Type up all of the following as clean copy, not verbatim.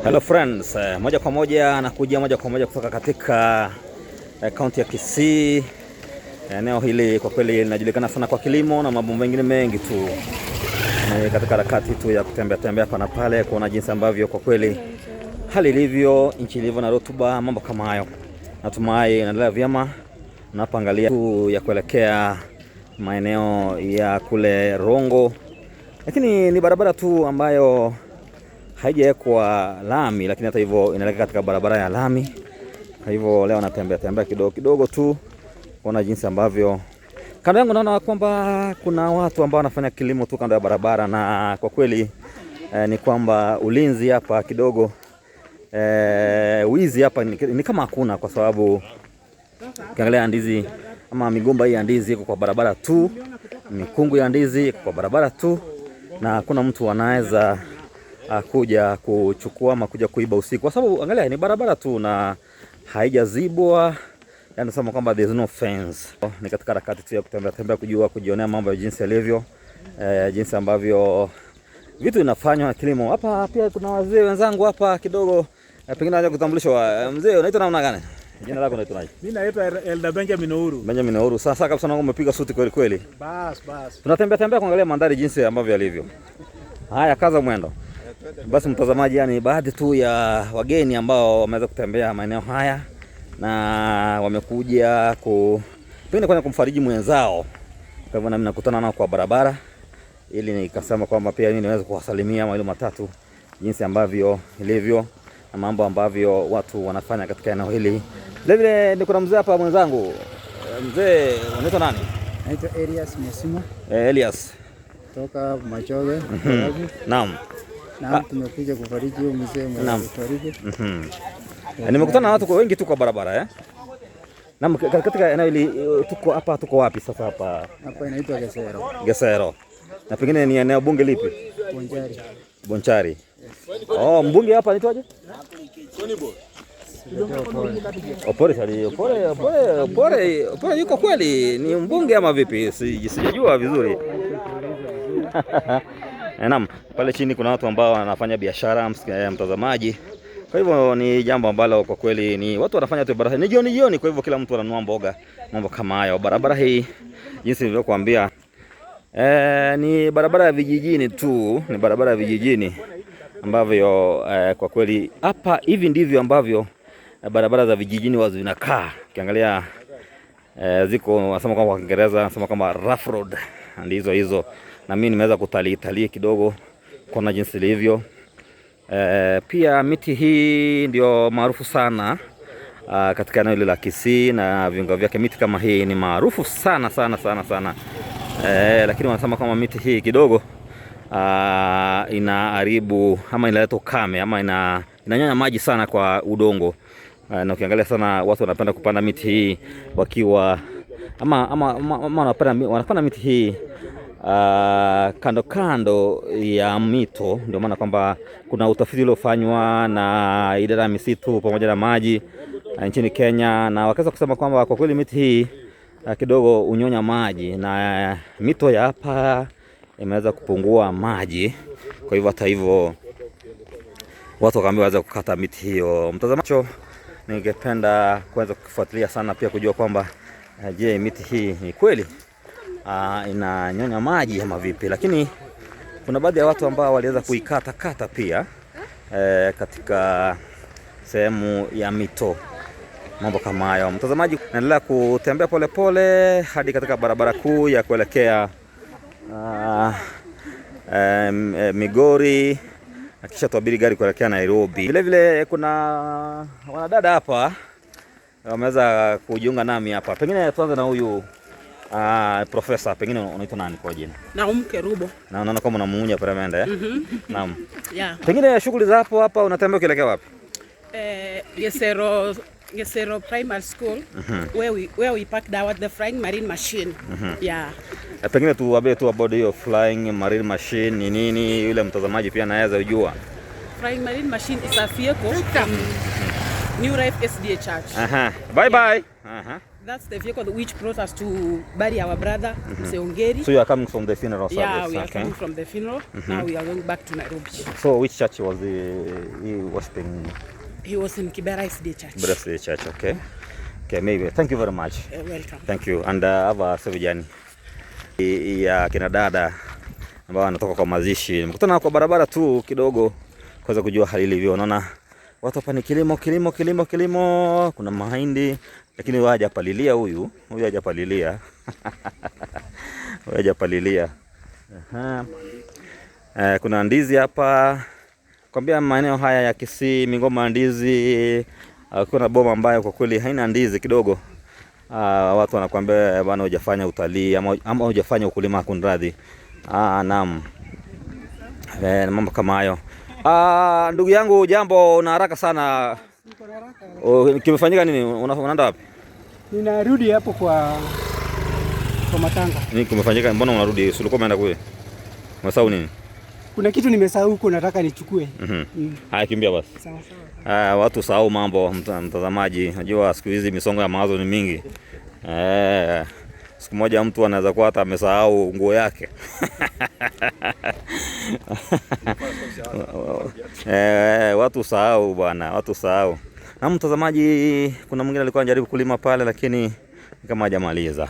Hello friends, moja kwa moja kutoka katika kaunti ya Kisii. Eneo hili kwa kweli linajulikana sana kwa kilimo na mambo mengine mengi tu. Katika harakati tu ya kutembea hapa na pale kuona jinsi ambavyo kwa kweli hali ilivyo, nchi ilivyo na rutuba, mambo kama hayo. Natumai inaendelea vyema. Napoangalia tu ya kuelekea maeneo ya kule Rongo. Lakini ni barabara tu ambayo haijawekwa lami, lakini hata hivyo inaelekea katika barabara ya lami. Kwa hivyo leo natembea kidogo tu kuona jinsi ambavyo kando yangu naona kwamba kuna watu ambao wanafanya kilimo tu kando ya barabara, na kwa kweli ni kwamba ulinzi hapa kidogo wizi hapa ni kama hakuna, kwa sababu ukiangalia ndizi ama migomba hii ya ndizi iko kwa barabara tu, mikungu ya ndizi iko kwa barabara tu, na hakuna mtu anaweza kuja kuchukua ama kuja kuiba usiku, kwa sababu angalia ni barabara tu na haijazibwa. Yanasema kwamba there is no fence. Ni katika harakati tu ya kutembea kujionea mambo ya jinsi yalivyo, jinsi ambavyo vitu vinafanywa na kilimo. Hapa pia kuna wazee wenzangu hapa kidogo, pengine naja kutambulishwa. Mzee unaitwa namna gani? Jina lako unaitwa nani? Mimi naitwa Elda Benjamin Uhuru. Benjamin Uhuru. Sasa kabisa na umepiga suti kweli kweli. Bas. Tunatembea kuangalia mandhari jinsi ambavyo yalivyo. Haya, kaza mwendo. Basi mtazamaji, yani baadhi tu ya wageni ambao wameweza kutembea maeneo haya na wamekuja pengine kwenda kumfariji mwenzao. Kwa hivyo nami nakutana nao kwa barabara ili nikasema kwamba pia mimi niweze kuwasalimia mawili matatu jinsi ambavyo ilivyo na mambo ambavyo watu wanafanya katika eneo hili. Vile niko na mzee hapa mwenzangu. Mzee unaitwa nani? Naitwa Elias Mosima. Elias. Toka Machoge. Naam. Na tumekuja kufariji huyo mzee mfariji. Nimekutana na watu wengi tu kwa barabara Na katika eneo hili tuko wapi sasa hapa? Hapa inaitwa Gesero. Gesero. Na pengine ni eneo bunge lipi? Bonchari. Yes. Oh, mbunge hapa anaitwaje? Opore yuko kweli? Ni mbunge ama vipi? Sijajua vizuri. Naam, pale chini kuna watu ambao wanafanya biashara, mtazamaji. Kwa hivyo ni jambo ambalo kwa kweli ni watu wanafanya tu barabara. Ni jioni, kwa hivyo kila mtu ananunua mboga, mambo kama hayo. Barabara hii jinsi nilivyokuambia ni barabara ya vijijini tu, ni barabara ya vijijini ambavyo kwa kweli hapa hivi ndivyo ambavyo barabara za vijijini wazo zinakaa. Ukiangalia ziko wanasema kwa Kiingereza wanasema kama rough road, ndizo hizo. Na mimi nimeweza kutalii kidogo kuona jinsi ilivyo. Pia miti hii ndio maarufu sana katika eneo hili la Kisii na viunga vyake. Miti kama hii ni maarufu sana. Lakini wanasema kama miti hii kidogo inaharibu ama inaleta ukame ama inanyonya maji sana kwa udongo. Na ukiangalia sana watu wanapenda kupanda miti hii wakiwa wanapanda miti hii kando ya mito. Ndio maana kwamba kuna utafiti uliofanywa na idara ya misitu pamoja na maji nchini Kenya, na wakaweza kusema kwamba kwa kweli miti hii kidogo unyonya maji na mito ya hapa imeweza kupungua maji. Kwa hivyo hata hivyo watu wakaambiwa waweze kukata miti hiyo. Mtazamaji, ningependa kuanza kufuatilia sana pia kujua kwamba je, miti hii ni kweli inanyonya maji ama vipi? Lakini kuna baadhi ya watu ambao waliweza kuikata pia katika sehemu ya mito, mambo kama hayo. Mtazamaji, naendelea kutembea pole hadi katika barabara kuu ya kuelekea Migori, na kisha tuabiri gari kuelekea Nairobi. Vile kuna wanadada hapa wameweza kujiunga nami hapa. Pengine tuanze na huyu profesa, pengine unaitwa nani kwa jina? Naum Kerubo. Na unaona kama unamuunya peremende Naam. Yeah. Pengine shughuli za hapa unatembea ukielekea wapi? Gesero Primary School, where we parked our the flying marine machine. Yeah. Pengine tuwaambie tu about hiyo flying marine machine ni nini, yule mtazamaji pia anaweza kujua. Flying marine machine is a vehicle from New Life SDA Church. Bye. That's the vehicle which brought us to bury our brother, Mzee Ongeri. So you are coming from the funeral service? Yeah, we are coming from the funeral. Now we are going back to Nairobi. So which church was he worshiping? He was in Kibera SD Church. Kibera SD Church, okay. Okay, maybe. Thank you very much. Welcome. Thank you. And hapa Sevijani ya kina dada ambao wanatoka kwa mazishi. Nimekutana kwa barabara tu kidogo kuweza kujua hali ilivyo. Unaona watu hapa ni kilimo. Kuna mahindi lakini huyu hajapalilia huyu hajapalilia. Huyu hajapalilia. Kuna ndizi hapa. Kwambia maeneo haya ya Kisii, migomba ndizi, kuna boma ambayo kwa kweli haina ndizi kidogo. Watu wanakuambia bwana hujafanya utalii ama hujafanya ukulima kunradhi. Naam. Mambo kama hayo. Ndugu yangu jambo, una haraka sana. Niko na haraka. Kimefanyika nini? Unaenda wapi? Ninarudi hapo kwa matanga. Nini kimefanyika? Mbona unarudi? Ulikuwa umeenda kule? Umesahau nini? Kuna kitu nimesahau huko nataka nichukue. Haya kimbia basi. Sawa. Watu sahau mambo mtazamaji. Unajua siku hizi misongo ya mawazo ni mingi. Siku moja mtu anaweza kuwa hata amesahau nguo yake. Watu sahau bwana, watu sahau. Na mtazamaji, kuna mwingine alikuwa anajaribu kulima pale lakini kama hajamaliza.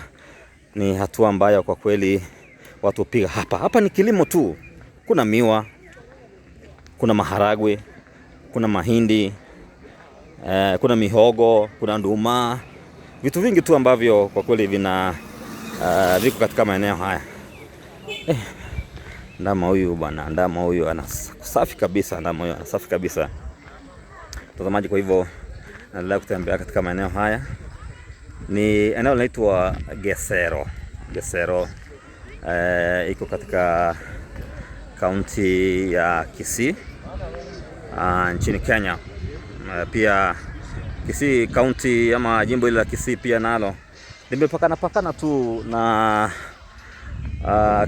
Ni hatua ambayo kwa kweli watu piga hapa. Hapa ni kilimo tu. Kuna miwa, kuna maharagwe, kuna mahindi, kuna mihogo, kuna nduma. Vitu vingi tu ambavyo kwa kweli viko katika maeneo haya. Ndama huyu bwana, ndama huyu anasafi kabisa, ndama huyu anasafi kabisa. Mtazamaji, kwa hivyo naendelea kutembea katika maeneo haya. Ni eneo linaloitwa Gesero. Gesero iko katika kaunti ya Kisii nchini Kenya. Pia Kisii kaunti ama jimbo hili la Kisii pia nalo limepakana tu na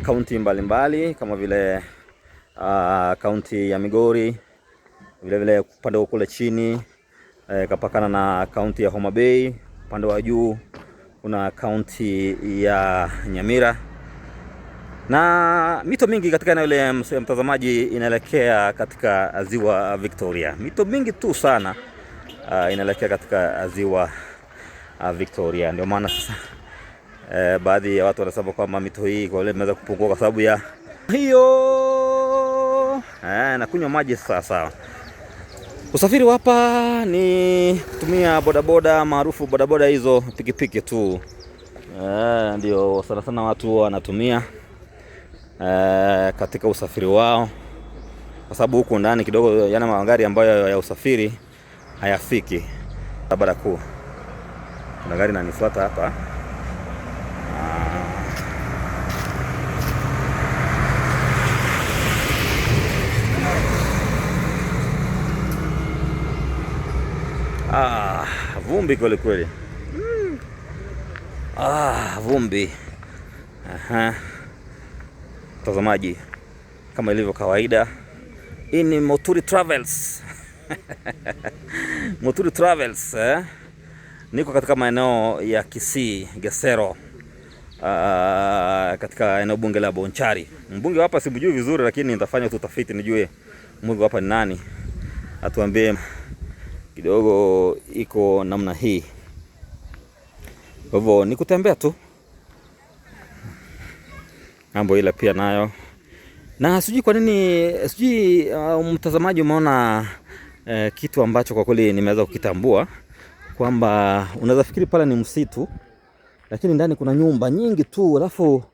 kaunti mbalimbali kama vile kaunti ya Migori, vile upande wa kule chini kapakana na kaunti ya Homa Bay, upande wa juu kuna kaunti ya Nyamira. Na mito mingi katika eneo ile mtazamaji inaelekea katika ziwa Victoria. Mito mingi tu sana inaelekea katika ziwa Victoria. Ndio maana sasa baadhi ya watu wanasema kwamba mito hii kwa ile imeweza kupungua kwa sababu ya hiyo na kunywa maji sawa. Usafiri hapa ni kutumia bodaboda maarufu bodaboda hizo pikipiki tu. Ndio sana watu wanatumia katika usafiri wao, kwa sababu huku ndani kidogo yana magari ambayo ya usafiri hayafiki. Barabara kuu kuna gari linanifuata hapa. Vumbi kweli. Vumbi. Mtazamaji, kama ilivyo kawaida, hii ni Muturi Travels. Muturi Travels, niko katika maeneo ya Kisii, Gesero, katika eneo bunge la Bonchari. Mbunge hapa simjui vizuri, lakini nitafanya utafiti nijue mbunge hapa ni nani, atuambie kidogo iko namna hii. Kwa hivyo ni kutembea tu mambo ile pia nayo. Na sijui kwa nini, mtazamaji umeona kitu ambacho kwa kweli nimeweza kukitambua kwamba unaweza fikiri pale ni msitu, lakini ndani kuna nyumba nyingi tu, alafu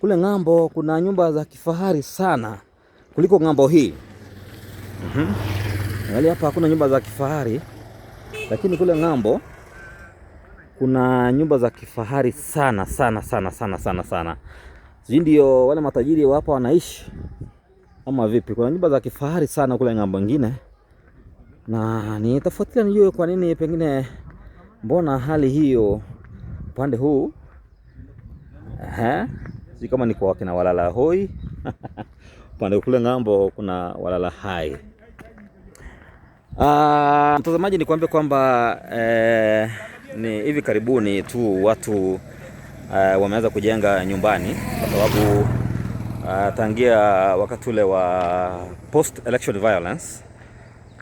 kule ng'ambo kuna nyumba za kifahari sana kuliko ng'ambo hii. Wale hapa hakuna nyumba za kifahari, lakini kule ng'ambo kuna nyumba za kifahari sana. Sijui ndio wale matajiri wa hapa wanaishi ama vipi? Kuna nyumba za kifahari sana kule ng'ambo nyingine, na nitafuatilia nijue kwa nini, pengine mbona hali hiyo upande huu. Sijui kama ni kwa kina walala hoi. Upande kule ng'ambo kuna walala hai. Mtazamaji, nikwambie kwamba ni hivi karibuni tu watu wameanza kujenga nyumbani, kwa sababu tangia wakati ule wa post election violence,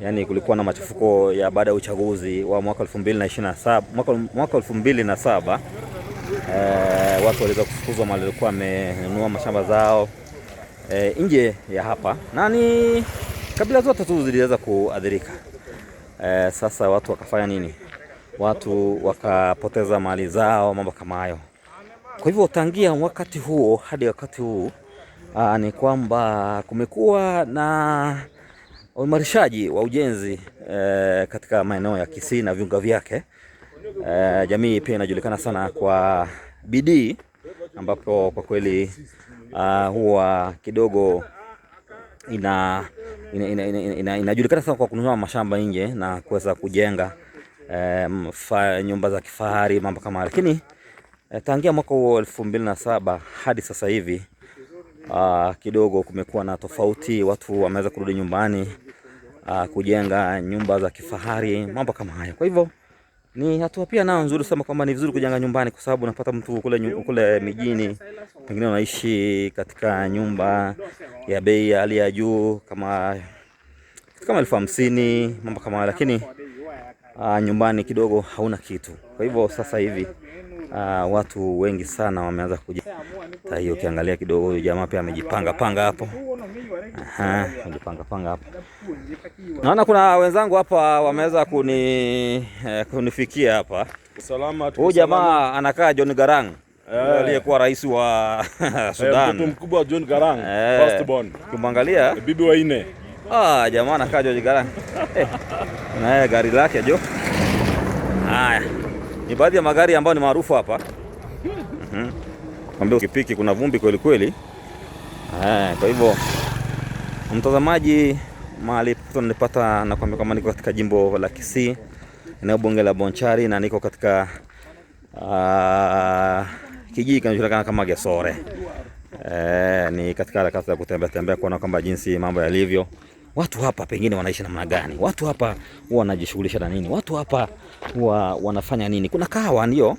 yani kulikuwa na machafuko ya baada ya uchaguzi wa mwaka 2027, mwaka 2007, watu waliweza kufukuzwa mahali walikuwa wamenunua mashamba zao nje ya hapa, na ni kabila zote tu ziliweza kuadhirika. Sasa watu wakafanya nini? Watu wakapoteza mali zao, mambo kama hayo. Kwa hivyo tangia wakati huo hadi wakati huu ni kwamba kumekuwa na uimarishaji wa ujenzi katika maeneo ya Kisii na viunga vyake. Jamii pia inajulikana sana kwa bidii, ambapo kwa kweli huwa kidogo inajulikana sana kwa kununua mashamba nje na kuweza kujenga nyumba za kifahari, mambo kama hayo. Lakini tangia mwaka wa 2007 hadi sasa hivi kidogo kumekuwa na tofauti. Watu wameweza kurudi nyumbani kujenga nyumba za kifahari, mambo kama haya. Kwa hivyo ni hatua pia nao nzuri sema kwamba ni vizuri kujenga nyumbani, kwa sababu unapata mtu kule mijini pengine unaishi katika nyumba ya bei ya hali ya juu kama 50,000, mambo kama haya, lakini nyumbani kidogo hauna kitu. Kwa hivyo sasa hivi watu wengi sana wameanza kujenga. Hiyo ukiangalia kidogo huyu jamaa pia amejipanga panga hapo. Amejipanga hapo. Naona kuna wenzangu hapa wameweza kunifikia hapa. Huyu jamaa anakaa John Garang, aliyekuwa rais wa Sudan. Mtu mkubwa John Garang, first born. Ukimwangalia bibi wa 4. Jamaa anakaa John Garang. Na gari lake jo. Haya. Ni baadhi ya magari ambayo ni maarufu hapa. Kwambia ukipiki kuna vumbi kweli kweli. Kwa hivyo mtazamaji, mahali tunapata na kwambia kama niko katika jimbo la Kisii, eneo bunge la Bonchari, na niko katika kijiji kinachojulikana kama Gesore. Ni katika harakati za kutembea kuona kwamba jinsi mambo yalivyo. Watu hapa pengine wanaishi namna gani? Watu hapa huwa wanajishughulisha na nini? Watu hapa huwa wanafanya nini? Kuna kahawa ndio.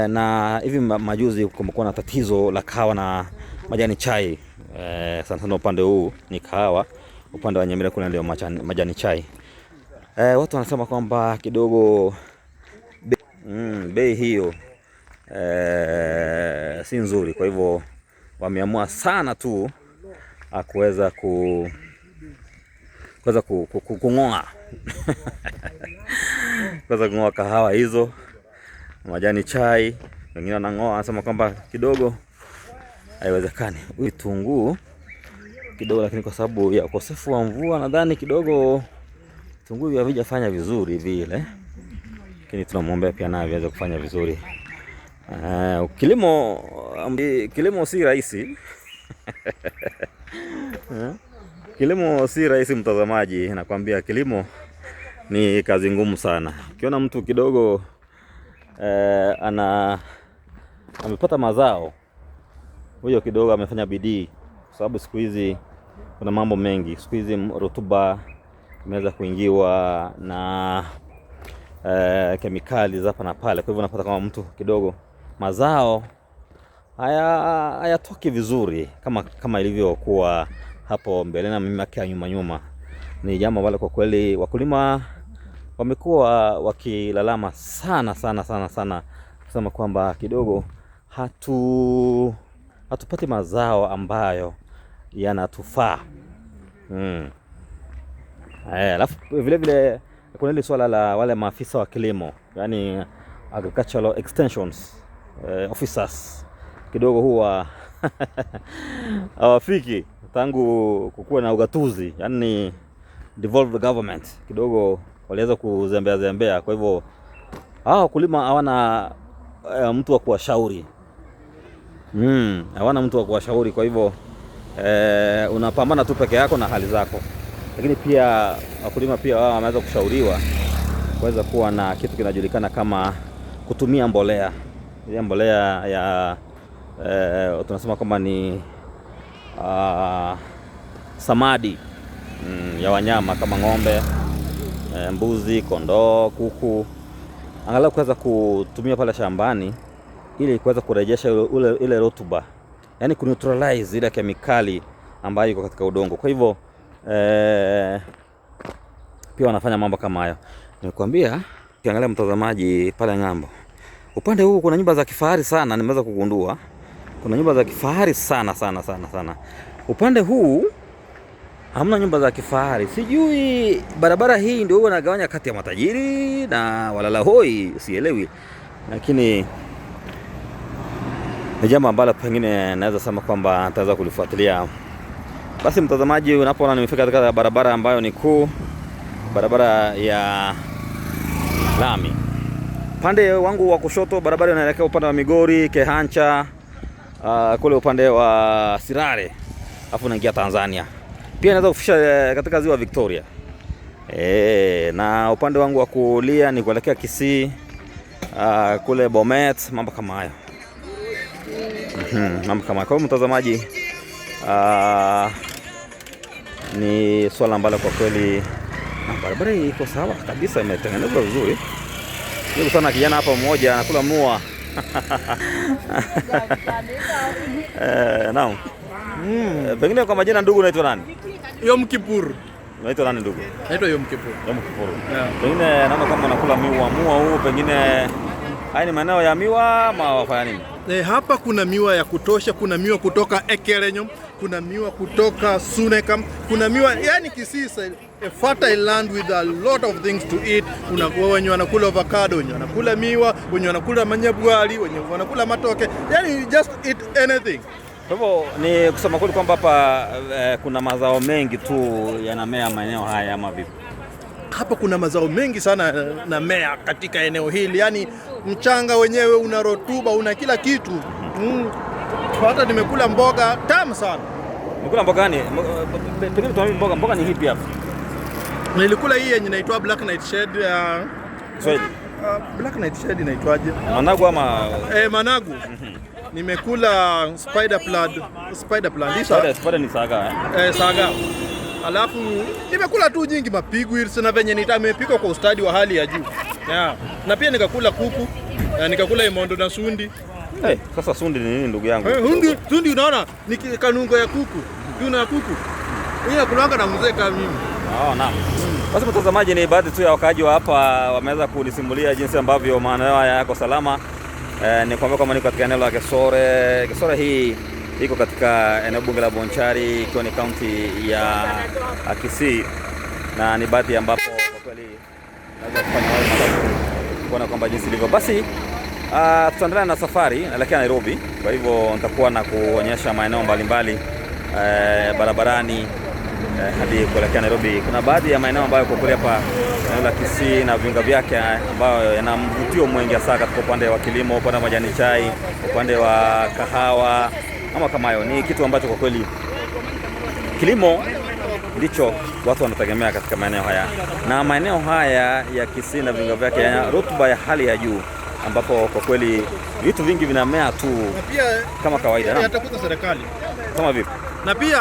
Na hivi majuzi kumekuwa na tatizo la kahawa na majani chai. Sana upande huu ni kahawa, upande wa Nyamira kuna ndio majani chai. Watu wanasema kwamba kidogo bei hiyo si nzuri, kwa hivyo wameamua sana tu kuweza kung'oa kuweza kung'oa kahawa hizo, majani chai. Wengine wanang'oa, wanasema kwamba kidogo haiwezekani. Vitunguu kidogo, lakini kwa sababu ya ukosefu wa mvua nadhani kidogo vitunguu havijafanya vizuri vile, lakini tunamwombea pia naye aweze kufanya vizuri. Kilimo si rahisi. Kilimo si rahisi mtazamaji, nakwambia kilimo ni kazi ngumu sana. Ukiona mtu kidogo amepata mazao, huyo kidogo amefanya bidii, kwa sababu siku hizi kuna mambo mengi. Siku hizi rutuba imeweza kuingiwa na kemikali za hapa na pale. Kwa hivyo unapata kama mtu kidogo mazao hayatoki vizuri kama ilivyokuwa hapo mbele na miaka ya nyuma. Ni jambo ambalo kwa kweli wakulima wamekuwa wakilalama sana kusema kwamba kidogo hatupati mazao ambayo yanatufaa. Alafu vile kuna ile swala la wale maafisa wa kilimo, yani agricultural extensions officers, kidogo huwa hawafiki tangu kukuwa na ugatuzi, yani devolved government, kidogo waliweza kuzembea. Kwa hivyo wakulima hawana mtu wa kuwashauri. Hawana mtu wa kuwashauri, kwa hivyo unapambana tu peke yako na hali zako. Lakini pia wakulima pia wao wameweza kushauriwa kuweza kuwa na kitu kinajulikana kama kutumia mbolea. Ile mbolea ya tunasema kwamba ni samadi ya wanyama kama ng'ombe, mbuzi, kondoo, kuku. angalau kuweza kutumia pale shambani ili kuweza kurejesha ile rutuba, yani kuneutralize ile kemikali ambayo iko katika udongo. Kwa hivyo pia wanafanya mambo kama hayo. Nimekwambia, ukiangalia mtazamaji pale ng'ambo, upande huu kuna nyumba za kifahari sana, nimeweza kugundua. Kuna nyumba za kifahari sana. Upande huu hamna nyumba za kifahari. Sijui barabara hii ndio huwa inagawanya kati ya matajiri na walala hoi, sielewi. Lakini ni jambo ambalo pengine naweza sema kwamba nitaweza kulifuatilia. Basi mtazamaji, unapoona nimefika katika barabara ambayo ni kuu, barabara ya lami. Upande wangu wa kushoto barabara inaelekea upande wa Migori, Kehancha, kule upande wa Sirare, afu naingia Tanzania. Pia naweza kufisha katika ziwa Victoria. Na upande wangu wa kulia ni kuelekea Kisii, kule Bomet, mambo kama hayo. Mambo kama hayo. Kwa mtazamaji, ni swala ambalo kwa kweli barabara hii iko sawa kabisa, imetengenezwa vizuri. Niko sana kijana hapa mmoja anakula mua. Naam. Pengine kwa majina, ndugu, unaitwa nani? Yom Kippur. Unaitwa nani ndugu? Naitwa Yom Kippur. Yom Kippur. Pengine naona kama unakula mua huu, pengine haya ni maeneo ya miwa ama wafanya nini? Hapa kuna miwa ya kutosha, kuna miwa kutoka Ekerenyo, kuna miwa kutoka Sunekam, kuna miwa, yani Kisii a fertile land with a lot of things to eat. Kuna wenye wanakula avocado, wenye wanakula miwa, wenye wanakula manyabwali, wenye wanakula matoke, yani just eat anything. Kwa hivyo ni kusema kweli kwamba hapa kuna mazao mengi tu yanamea maeneo haya ama vipi? Hapa kuna mazao mengi sana na mea katika eneo hili, yani mchanga wenyewe una rotuba, una kila kitu. Hata nimekula mboga tamu sana. Nimekula mboga gani? Pengine tuambie mboga ni hipi hapa? Nilikula hii yenye inaitwa Black Nightshade. Swahili. Black Nightshade inaitwaje? Managu ama managu. Nimekula spider plant. Spider ni saga. Saga. Alafu nimekula tu nyingi mapigwils na venye nitamepika kwa ustadi wa hali ya juu. Na pia nikakula kuku, nikakula imondo na sundi. Sasa sundi ni nini ndugu yangu? Sundi unaona ni kanungo ya kuku. Tuna ya kuku. Hii nakulanga na mzee kama mimi. Naam. Basi mtazamaji, ni baadhi tu ya wakaaji wa hapa wameweza kunisimulia jinsi ambavyo maeneo haya yako salama. Ni kwamba kama niko katika eneo la Kesore. Kesore hii iko katika eneo bunge la Bonchari, ikiwa ni kaunti ya Kisii, na ni baadhi ambapo kwa kweli naweza kufanya kuona kwamba jinsi ilivyo. Basi tutaendelea na safari naelekea Nairobi, kwa hivyo nitakuwa na kuonyesha maeneo mbalimbali barabarani hadi kuelekea Nairobi. Kuna baadhi ya maeneo ambayo kwa kweli hapa eneo la Kisii na viunga vyake ambayo yana mvutio mwingi hasa katika upande wa kilimo, upande wa majani chai, upande wa kahawa ama kama hayo. Ni kitu ambacho kwa kweli kilimo ndicho watu wanategemea katika maeneo haya, na maeneo haya ya Kisii na viunga vyake yana rutuba ya hali ya juu, ambapo kwa kweli vitu vingi vinamea tu kama kawaida. Na yatakuta serikali kama vipi? Na pia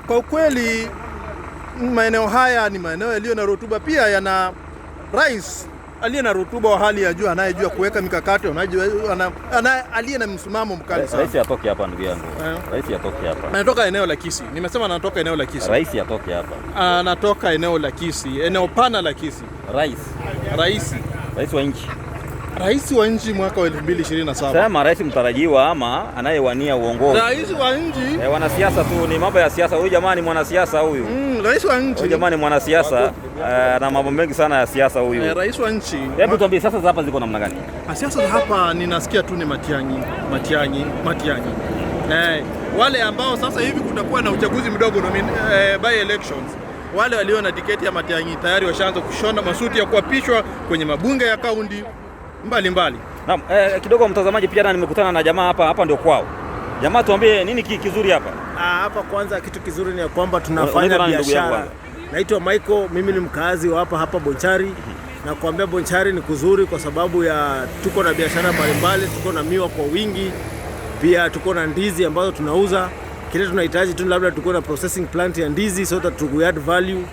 kwa kweli maeneo haya ni maeneo yaliyo na rutuba, pia yana rais aliye na rutuba wa hali ya juu, anayejua kuweka mikakati, aliye na msimamo mkali sana. Rais atoke hapa ndugu yangu. Rais atoke hapa. Anatoka eneo la Kisii. Nimesema anatoka eneo la Kisii. Rais atoke hapa. Anatoka eneo la Kisii, eneo pana la Kisii. Rais wa nchi. Rais wa nchi mwaka wa 2027. Sema rais mtarajiwa ama anayewania uongozi. Rais wa nchi. Wanasiasa tu, ni mambo ya siasa. Huyu jamani mwanasiasa huyu. Rais wa nchi. Huyu jamani mwanasiasa na mambo mengi sana ya siasa huyu. Rais wa nchi. Hebu tuambie sasa hapa ziko namna gani? Siasa hapa ninasikia tu ni Matiang'i. Wale ambao sasa hivi kutakuwa na uchaguzi mdogo by elections. Wale walio na tiketi ya Matiang'i tayari washaanza kushona masuti ya kuapishwa kwenye mabunge ya kaunti mbalimbali. Naam, kidogo mtazamaji, pia nimekutana na jamaa hapa ndio kwao. Jamaa, tuambie nini kizuri hapa? Hapa kwanza kitu kizuri ni kwamba tunafanya biashara. Naitwa Michael, mimi ni mkazi wa hapa Bonchari. Na kuambia Bonchari ni kuzuri kwa sababu ya tuko na biashara mbalimbali, tuko na miwa kwa wingi, pia tuko na ndizi ambazo tunauza. Kile tunahitaji tu labda tuko na processing plant ya ndizi so that to add value.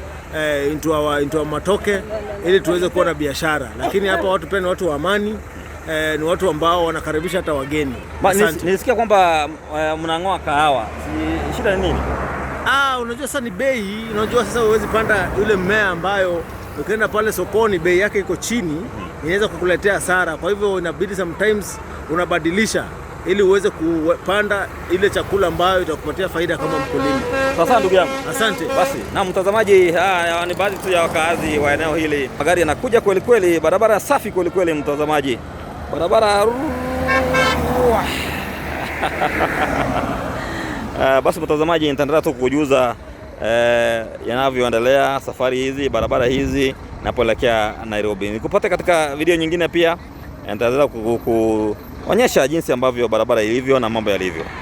into our matoke ili tuweze kuwa na biashara. Lakini hapa watu pia ni watu wa amani, ni watu ambao wanakaribisha hata wageni. Nilisikia kwamba mnang'oa kahawa. Shida ni nini? Unajua sasa ni bei. Unajua sasa huwezi panda yule mmea ambayo ukienda pale sokoni bei yake iko chini, inaweza kukuletea hasara. Kwa hivyo inabidi sometimes unabadilisha ili uweze kupanda ile chakula ambayo itakupatia faida kama mkulima. Sasa ndugu yangu. Asante. Basi, na mtazamaji, ni baadhi tu ya wakazi wa eneo hili. Magari yanakuja kweli kweli, barabara safi kweli kweli mtazamaji. Barabara basi mtazamaji, nitaendelea tu kukujuza yanavyoendelea safari hizi, barabara hizi napoelekea Nairobi. Nikupate katika video nyingine pia, nitaendelea kuonyesha jinsi ambavyo barabara ilivyo na mambo yalivyo.